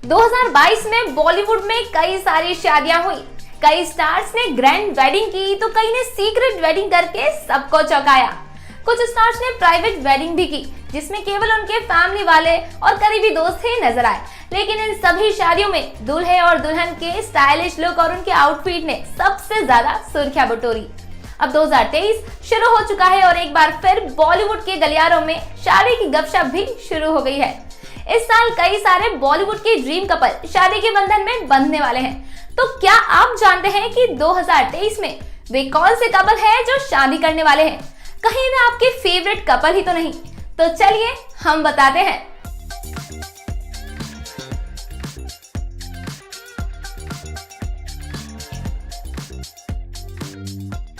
2022 में बॉलीवुड में कई सारी शादियां हुई। कई स्टार्स ने ग्रैंड वेडिंग की तो कई ने सीक्रेट वेडिंग करके सबको चौंकाया। कुछ स्टार्स ने प्राइवेट वेडिंग भी की जिसमें केवल उनके फैमिली वाले और करीबी दोस्त ही नजर आए। लेकिन इन सभी शादियों में दूल्हे और दुल्हन के स्टाइलिश लुक और उनके आउटफिट ने सबसे ज्यादा सुर्खियां बटोरी। अब 2023 शुरू हो चुका है और एक बार फिर बॉलीवुड के गलियारों में शादी की गपशप भी शुरू हो गई है। इस साल कई सारे बॉलीवुड के ड्रीम कपल शादी के बंधन में बंधने वाले हैं। तो क्या आप जानते हैं कि 2023 में वे कौन से कपल हैं जो शादी करने वाले हैं? कहीं वे आपके फेवरेट कपल ही तो नहीं? तो चलिए हम बताते हैं।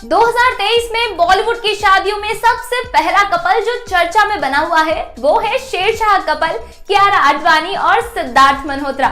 2023 में बॉलीवुड की शादियों में सबसे पहला कपल जो चर्चा में बना हुआ है वो है शेरशाह कपल कियारा आडवाणी और सिद्धार्थ मल्होत्रा।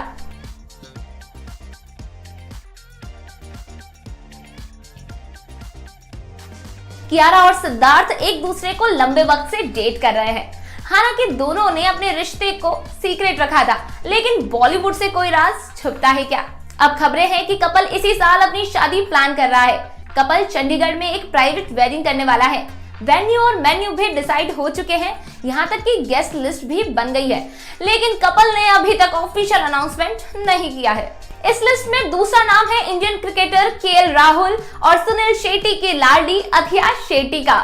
कियारा और सिद्धार्थ एक दूसरे को लंबे वक्त से डेट कर रहे हैं। हालांकि दोनों ने अपने रिश्ते को सीक्रेट रखा था, लेकिन बॉलीवुड से कोई राज छुपता है क्या? अब खबरें हैं कि कपल इसी साल अपनी शादी प्लान कर रहा है। कपल चंडीगढ़ में एक प्राइवेट वेडिंग करने वाला है। वेन्यू और मेन्यू भी डिसाइड हो चुके हैं, यहाँ तक कि गेस्ट लिस्ट भी बन गई है, लेकिन कपल ने अभी तक ऑफिशियल अनाउंसमेंट नहीं किया है। इस लिस्ट में दूसरा नाम है इंडियन क्रिकेटर केएल राहुल और सुनील शेट्टी की लाडली अथिया शेट्टी का।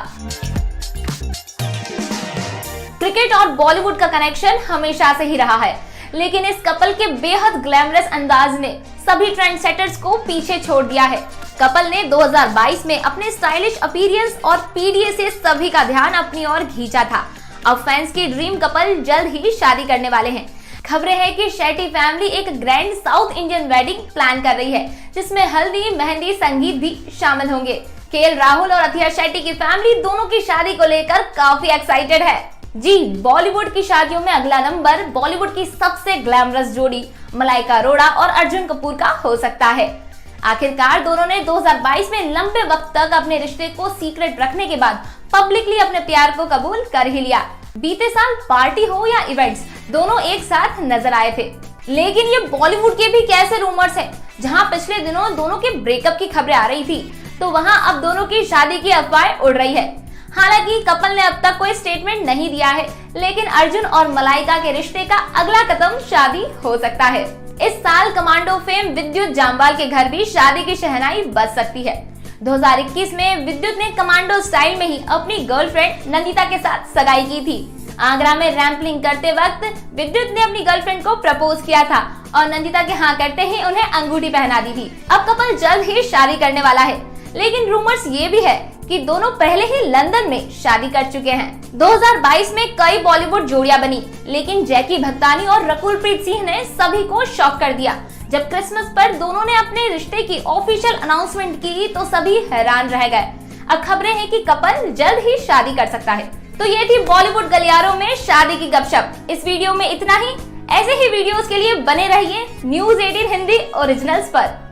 क्रिकेट और बॉलीवुड का कनेक्शन हमेशा से ही रहा है, लेकिन इस कपल के बेहद ग्लैमरस अंदाज ने सभी ट्रेंड सेटर्स को पीछे छोड़ दिया है। कपल ने 2022 में अपने स्टाइलिश अपीयरेंस और पीडीए से सभी का ध्यान अपनी ओर खींचा था। अब फैंस की ड्रीम कपल जल्द ही शादी करने वाले हैं। खबरें हैं कि शेट्टी फैमिली एक grand south Indian wedding plan कर रही है, जिसमें हल्दी, मेहंदी, संगीत भी शामिल होंगे। केएल राहुल और अथिया शेट्टी की फैमिली दोनों की शादी को लेकर काफी एक्साइटेड है। जी, बॉलीवुड की शादियों में अगला नंबर बॉलीवुड की सबसे ग्लैमरस जोड़ी मलाइका अरोड़ा और अर्जुन कपूर का हो सकता है। आखिरकार दोनों ने 2022 में लंबे वक्त तक अपने रिश्ते को सीक्रेट रखने के बाद पब्लिकली अपने प्यार को कबूल कर ही लिया। बीते साल पार्टी हो या इवेंट्स, दोनों एक साथ नजर आए थे। लेकिन ये बॉलीवुड के भी कैसे रूमर्स हैं, जहां पिछले दिनों दोनों के ब्रेकअप की खबरें आ रही थी, तो वहां अब दोनों की शादी की अफवाहें उड़ रही है। हालांकि कपल ने अब तक कोई स्टेटमेंट नहीं दिया है, लेकिन अर्जुन और मलाइका के रिश्ते का अगला कदम शादी हो सकता है। इस साल कमांडो फेम विद्युत जामवाल के घर भी शादी की शहनाई बज सकती है। 2021 में विद्युत ने कमांडो स्टाइल में ही अपनी गर्लफ्रेंड नंदिता के साथ सगाई की थी। आगरा में रैंपलिंग करते वक्त विद्युत ने अपनी गर्लफ्रेंड को प्रपोज किया था और नंदिता के हाँ करते ही उन्हें अंगूठी पहना दी थी। अब कपल जल्द ही शादी करने वाला है, लेकिन रूमर्स ये भी है कि दोनों पहले ही लंदन में शादी कर चुके हैं। 2022 में कई बॉलीवुड जोड़ियां बनी, लेकिन जैकी भगतानी और रकुलप्रीत सिंह ने सभी को शॉक कर दिया। जब क्रिसमस पर दोनों ने अपने रिश्ते की ऑफिशियल अनाउंसमेंट की तो सभी हैरान रह गए। अब खबरें हैं कि कपल जल्द ही शादी कर सकता है। तो ये थी बॉलीवुड गलियारों में शादी की गपशप। इस वीडियो में इतना ही। ऐसे ही वीडियोस के लिए बने रहिए न्यूज़ 18 हिंदी ओरिजिनल्स पर।